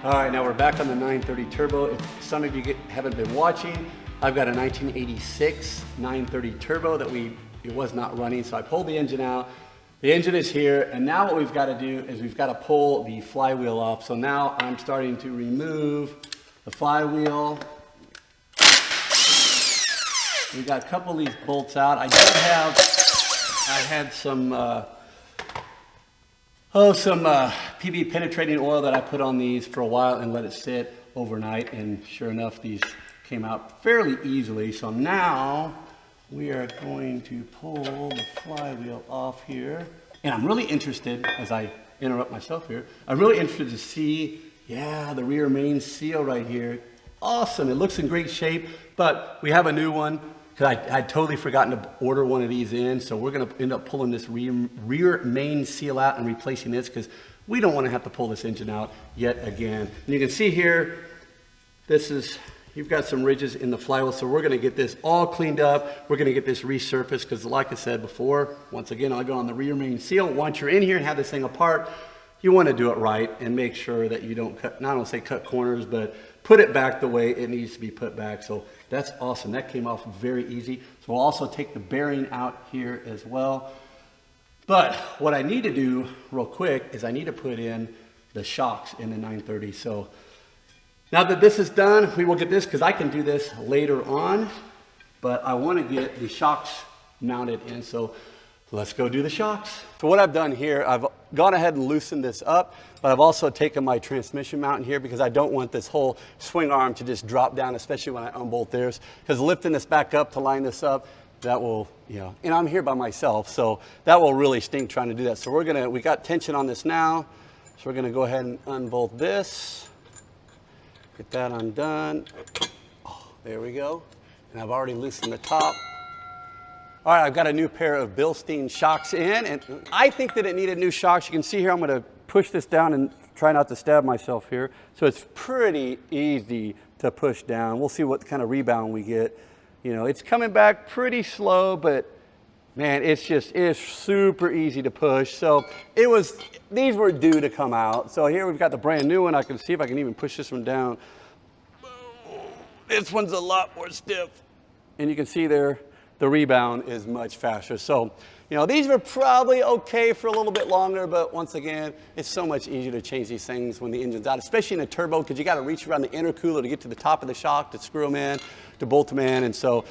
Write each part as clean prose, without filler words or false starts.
All right, now we're back on the 930 Turbo. If some of you haven't been watching, I've got a 1986 930 Turbo that it was not running, so I pulled the engine out. The engine is here, and now what we've got to do is we've got to pull the flywheel off. So now I'm starting to remove the flywheel. We've got a couple of these bolts out. I had some PV penetrating oil that I put on these for a while and let it sit overnight, and sure enough, these came out fairly easily. So now we are going to pull the flywheel off here. And I'm really interested, as I interrupt myself here, I'm really interested to see, the rear main seal right here. Awesome, it looks in great shape, but we have a new one, because I'd totally forgotten to order one of these in, so we're gonna end up pulling this rear main seal out and replacing this, because we don't want to have to pull this engine out yet again. And you can see here, you've got some ridges in the flywheel, so we're gonna get this all cleaned up. We're gonna get this resurfaced, because like I said before, once again, I'll go on the rear main seal. Once you're in here and have this thing apart, you wanna do it right and make sure that you don't cut corners, but put it back the way it needs to be put back. So that's awesome. That came off very easy. So we'll also take the bearing out here as well. But what I need to do real quick is I need to put in the shocks in the 930. So now that this is done, we will get this, because I can do this later on, but I want to get the shocks mounted in. So let's go do the shocks. So what I've done here, I've gone ahead and loosened this up, but I've also taken my transmission mount in here, because I don't want this whole swing arm to just drop down, especially when I unbolt theirs, because lifting this back up to line this up, that will, and I'm here by myself, so that will really stink trying to do that. So we got tension on this now, so we're gonna go ahead and unbolt this, get that undone. Oh, there we go. And I've already loosened the top. All right, I've got a new pair of Bilstein shocks in, and I think that it needed new shocks. You can see here, I'm gonna push this down and try not to stab myself here. So it's pretty easy to push down. We'll see what kind of rebound we get. It's coming back pretty slow, but man, it's super easy to push. So these were due to come out. So here we've got the brand new one. I can see if I can even push this one down. This one's a lot more stiff. And you can see there, the rebound is much faster. So, these were probably okay for a little bit longer, but once again, it's so much easier to change these things when the engine's out, especially in a turbo, because you got to reach around the intercooler to get to the top of the shock, to screw them in, to bolt them in. And so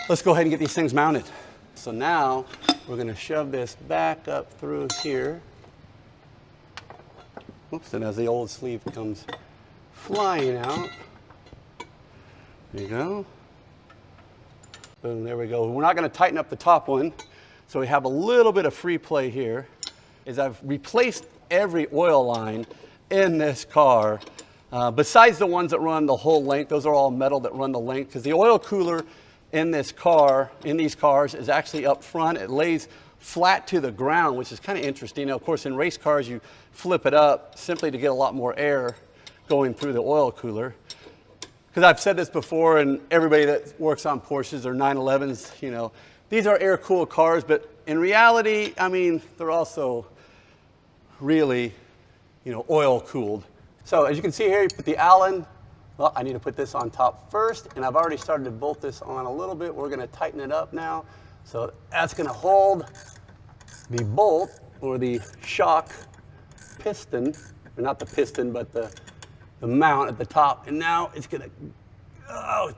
let's go ahead and get these things mounted. So now we're going to shove this back up through here. Oops, and as the old sleeve comes flying out, there you go. Boom, there we go. We're not going to tighten up the top one, so we have a little bit of free play here. I've replaced every oil line in this car, besides the ones that run the whole length. Those are all metal that run the length, because the oil cooler in these cars, is actually up front. It lays flat to the ground, which is kind of interesting. Now, of course, in race cars, you flip it up simply to get a lot more air going through the oil cooler. Because I've said this before, and everybody that works on Porsches or 911s, these are air-cooled cars, but in reality, they're also really, oil-cooled. So as you can see here, you put the Allen. Well, I need to put this on top first, and I've already started to bolt this on a little bit. We're going to tighten it up now. So that's going to hold the bolt, or the shock piston, or not the piston, but the mount at the top, and now it's gonna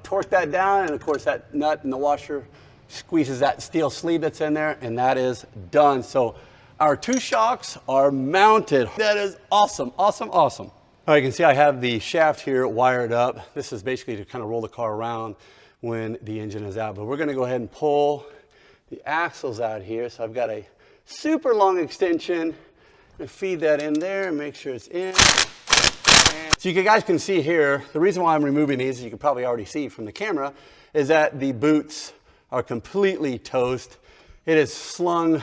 torque that down, and of course that nut in the washer squeezes that steel sleeve that's in there, and that is done. So our two shocks are mounted. That is awesome, awesome, awesome. All right, you can see I have the shaft here wired up. This is basically to kind of roll the car around when the engine is out, but we're gonna go ahead and pull the axles out here. So I've got a super long extension, and feed that in there and make sure it's in. So you guys can see here, the reason why I'm removing these, as you can probably already see from the camera, is that the boots are completely toast. It has slung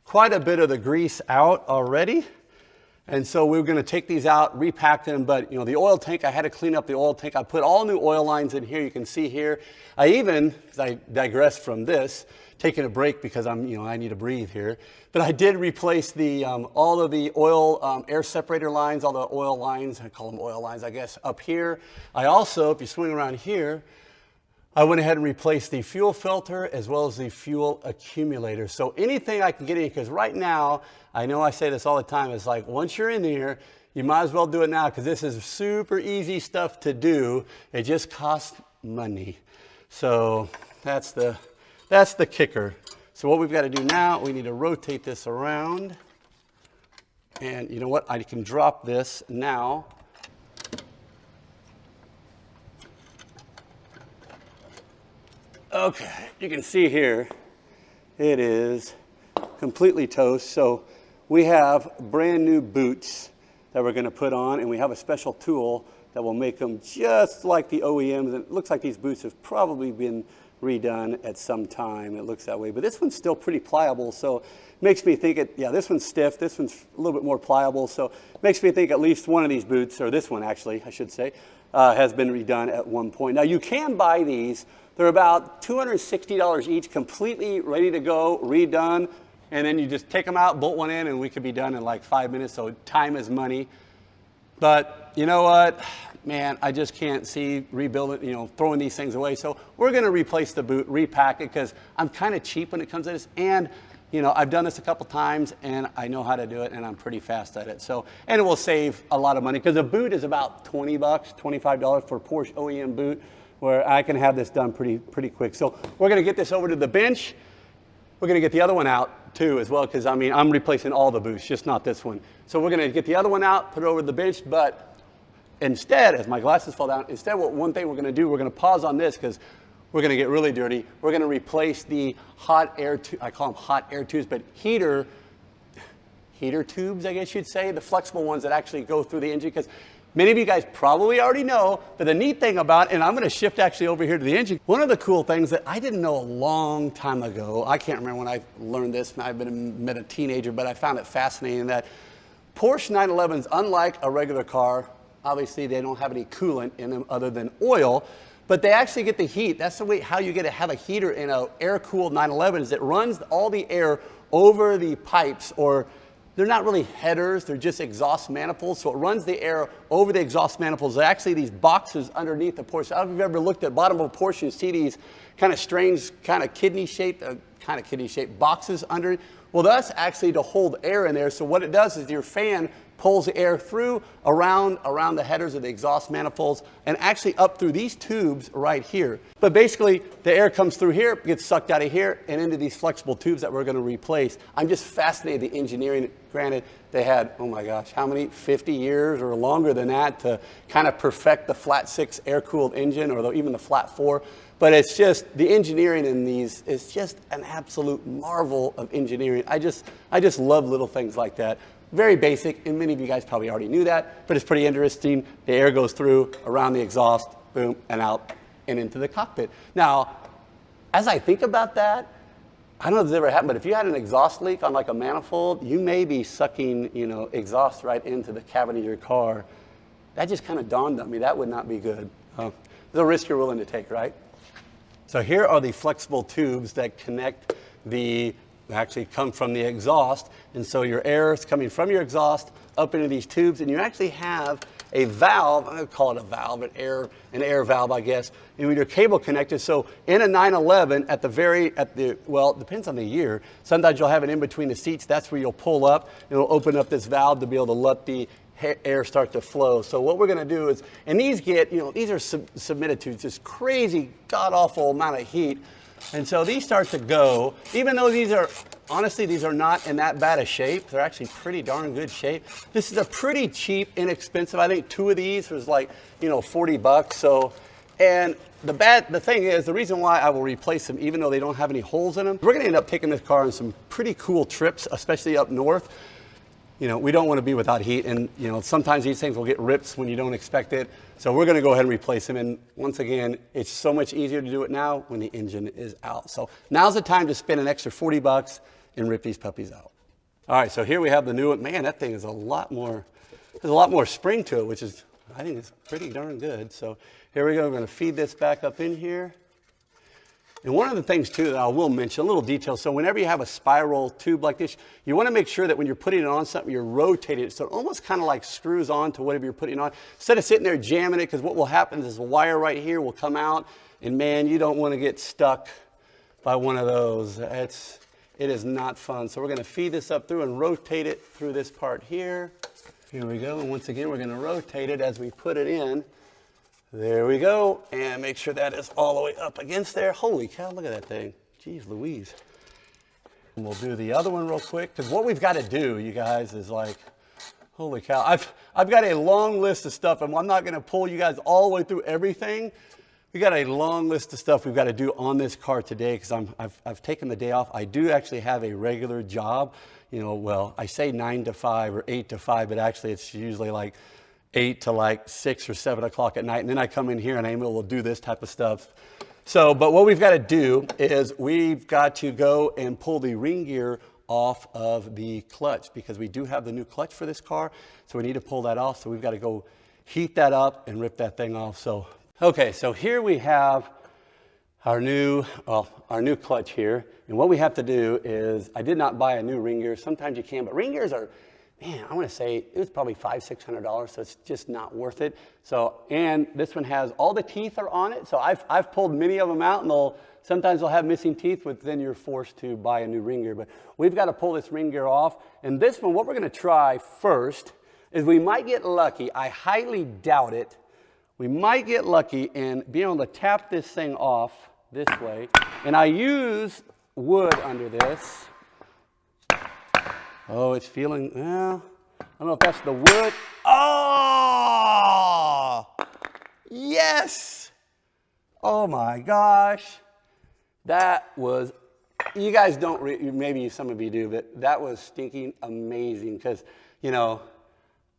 quite a bit of the grease out already. And so we were going to take these out, repack them, but the oil tank, I had to clean up the oil tank. I put all new oil lines in here. You can see here. I digress from this, taking a break because I need to breathe here. But I did replace all of the oil air separator lines, all the oil lines. I call them oil lines, I guess, up here. I also, if you swing around here, I went ahead and replaced the fuel filter as well as the fuel accumulator. So anything I can get in, because right now, I know I say this all the time, it's like once you're in here, you might as well do it now because this is super easy stuff to do. It just costs money. So that's the kicker. So what we've got to do now, we need to rotate this around. And you know what? I can drop this now. Okay, you can see here, it is completely toast. So we have brand new boots that we're going to put on, and we have a special tool that will make them just like the OEMs. And it looks like these boots have probably been redone at some time. It looks that way, but this one's still pretty pliable. So it makes me think this one's stiff. This one's a little bit more pliable. So it makes me think at least one of these boots, or this one actually, I should say, has been redone at one point. Now you can buy these. They're about $260 each, completely ready to go, redone. And then you just take them out, bolt one in, and we could be done in like 5 minutes. So time is money. But you know what? Man, I just can't see rebuilding, throwing these things away. So we're going to replace the boot, repack it, because I'm kind of cheap when it comes to this. And, I've done this a couple times, and I know how to do it, and I'm pretty fast at it. So, and it will save a lot of money, because a boot is about $20, $25 for a Porsche OEM boot, where I can have this done pretty quick. So we're going to get this over to the bench. We're going to get the other one out too as well, because I'm replacing all the boots, just not this one. So we're going to get the other one out, put it over to the bench, but instead, as my glasses fall down, one thing we're going to do, we're going to pause on this because we're going to get really dirty. We're going to replace the hot air, I call them hot air tubes, but heater tubes, I guess you'd say, the flexible ones that actually go through the engine, because many of you guys probably already know, but the neat thing about, and I'm going to shift actually over here to the engine, one of the cool things that I didn't know a long time ago, I can't remember when I learned this, I've been a teenager, but I found it fascinating that Porsche 911s, unlike a regular car, obviously they don't have any coolant in them other than oil, but they actually get the heat. That's the way how you get to have a heater in an air-cooled 911 is it runs all the air over the pipes, or they're not really headers, they're just exhaust manifolds. So it runs the air over the exhaust manifolds. They're actually these boxes underneath the Porsche. I don't know if you've ever looked at the bottom of a Porsche and see these kind of strange, kind of kidney-shaped boxes under. Well, that's actually to hold air in there. So what it does is your fan pulls the air through around the headers of the exhaust manifolds and actually up through these tubes right here. But basically, the air comes through here, gets sucked out of here, and into these flexible tubes that we're going to replace. I'm just fascinated with the engineering. Granted, they had, oh my gosh, how many, 50 years or longer than that to kind of perfect the flat 6 air-cooled engine, or even the flat 4. But it's just, the engineering in these is just an absolute marvel of engineering. I just love little things like that. Very basic, and many of you guys probably already knew that, but it's pretty interesting. The air goes through, around the exhaust, boom, and out, and into the cockpit. Now, as I think about that, I don't know if this ever happened, but if you had an exhaust leak on like a manifold, you may be sucking, exhaust right into the cavity of your car. That just kind of dawned on me. That would not be good. It's a risk you're willing to take, right? So here are the flexible tubes that connect actually come from the exhaust. And so your air is coming from your exhaust up into these tubes, and you actually have a valve, I'm going to call it a valve, an air valve, I guess, and with your cable connected. So in a 911, well, it depends on the year. Sometimes you'll have it in between the seats. That's where you'll pull up, and it'll open up this valve to be able to let the air start to flow. So what we're going to do is, and these these are submitted to this crazy, god-awful amount of heat. And so these start to go, even though these are not in that bad a shape. They're actually pretty darn good shape. This is a pretty cheap, inexpensive. I think 2 of these was like, $40. So, and the thing is, the reason why I will replace them, even though they don't have any holes in them, we're going to end up taking this car on some pretty cool trips, especially up north. We don't want to be without heat, and sometimes these things will get ripped when you don't expect it. So we're going to go ahead and replace them. And once again, it's so much easier to do it now when the engine is out. So now's the time to spend an extra $40 and rip these puppies out. All right, so here we have the new one. Man, that thing is a lot more, there's a lot more spring to it, which is, I think is pretty darn good. So here we go, we're gonna feed this back up in here. And one of the things too that I will mention, a little detail, so whenever you have a spiral tube like this, you want to make sure that when you're putting it on something, you're rotating it so it almost kind of like screws on to whatever you're putting on. Instead of sitting there jamming it, because what will happen is the wire right here will come out, and man, you don't want to get stuck by one of those. It is not fun. So we're going to feed this up through and rotate it through this part here. Here we go, and once again, we're going to rotate it as we put it in. There we go, and make sure that is all the way up against there. Holy cow, look at that thing. Jeez Louise. And we'll do the other one real quick, because what we've got to do, you guys, is like, holy cow. I've got a long list of stuff, and I'm not going to pull you guys all the way through everything. We got a long list of stuff we've got to do on this car today, because I've taken the day off. I do actually have a regular job. You know, well, I say 9 to 5 or 8 to 5, but actually it's usually like 8 to like 6 or 7 o'clock at night, and then I come in here and I'm able to do this type of stuff. So, but what we've got to do is we've got to go and pull the ring gear off of the clutch, because we do have the new clutch for this car, so we need to pull that off. So we've got to go heat that up and rip that thing off. So, okay, so here we have our new clutch here, and what we have to do is, I did not buy a new ring gear. Sometimes you can, but ring gears are, man, I want to say it was probably $500-600, so it's just not worth it. So, and this one has, all the teeth are on it, so I've pulled many of them out, and sometimes they'll have missing teeth, but then you're forced to buy a new ring gear. But we've got to pull this ring gear off, and this one, what we're going to try first is we might get lucky. I highly doubt it. We might get lucky and be able to tap this thing off this way, and I use wood under this. Oh, it's feeling, well, I don't know if that's the wood. Oh, yes. Oh my gosh. That was, you guys don't, maybe some of you do, but that was stinking amazing, because, you know,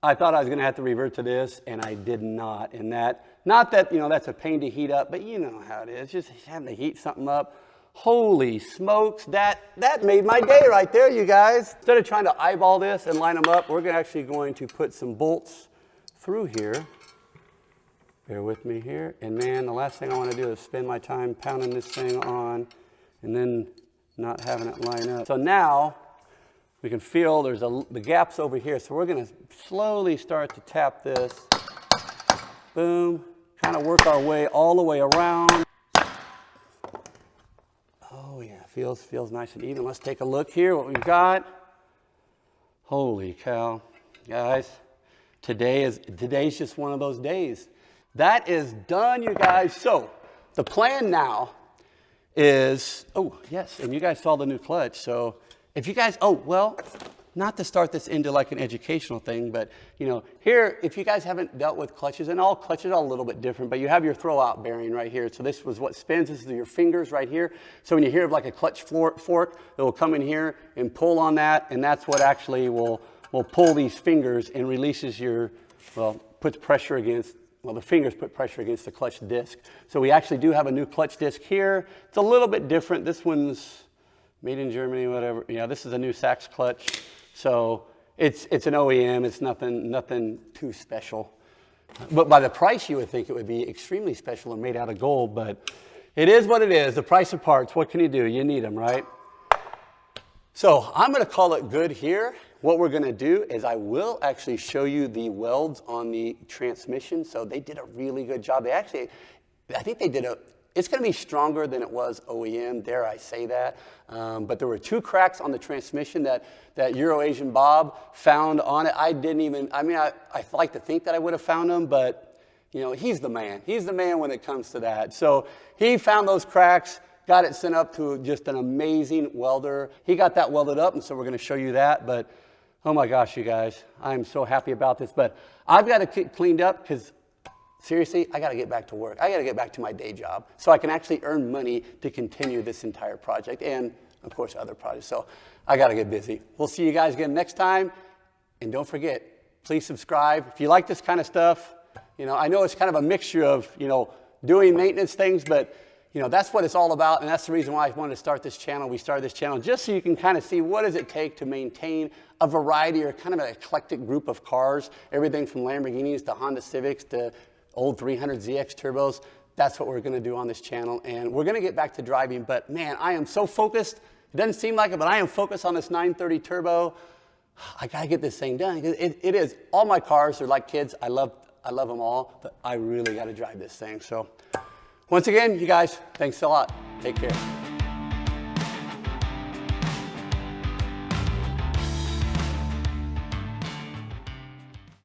I thought I was going to have to revert to this, and I did not. And that, not that, you know, that's a pain to heat up, but you know how it is, just having to heat something up. Holy smokes, that made my day right there, you guys. Instead of trying to eyeball this and line them up, we're actually going to put some bolts through here. Bear with me here. And man, the last thing I want to do is spend my time pounding this thing on and then not having it line up. So now we can feel there's the gaps over here. So we're going to slowly start to tap this. Boom. Kind of work our way all the way around. Oh yeah, feels nice and even. Let's take a look here what we've got. Holy cow. Guys, today's just one of those days. That is done, you guys. So the plan now is, oh yes, and you guys saw the new clutch. So if you guys, oh well, not to start this into like an educational thing, but you know, here, if you guys haven't dealt with clutches, and all clutches are a little bit different, but you have your throw-out bearing right here. So this was what spins. This is your fingers right here. So when you hear of like a clutch fork, it will come in here and pull on that, and that's what actually will pull these fingers and releases your, well, puts pressure against, well, the fingers put pressure against the clutch disc. So we actually do have a new clutch disc here. It's a little bit different. This one's made in Germany, whatever. Yeah, this is a new Sachs clutch. So it's an OEM. It's nothing too special. But by the price, you would think it would be extremely special and made out of gold. But it is what it is. The price of parts. What can you do? You need them, right? So I'm going to call it good here. What we're going to do is I will actually show you the welds on the transmission. So they did a really good job. They actually, I think they did it's going to be stronger than it was OEM, dare I say that. But there were 2 cracks on the transmission that Euro-Asian Bob found on it. I like to think that I would have found them, but you know, he's the man. He's the man when it comes to that. So he found those cracks, got it sent up to just an amazing welder. He got that welded up, and so we're going to show you that. But oh my gosh, you guys, I'm so happy about this. But I've got to get cleaned up because seriously, I got to get back to work. I got to get back to my day job so I can actually earn money to continue this entire project and, of course, other projects. So I got to get busy. We'll see you guys again next time. And don't forget, please subscribe. If you like this kind of stuff, you know, I know it's kind of a mixture of, you know, doing maintenance things, but you know, that's what it's all about, and that's the reason why I wanted to start this channel. We started this channel just so you can kind of see what does it take to maintain a variety or kind of an eclectic group of cars, everything from Lamborghinis to Honda Civics to old 300ZX turbos. That's what we're going to do on this channel, and we're going to get back to driving, but man, I am so focused. It doesn't seem like it, but I am focused on this 930 turbo. I got to get this thing done. It is, all my cars are like kids. I love them all, but I really got to drive this thing. So once again, you guys, thanks a lot. Take care.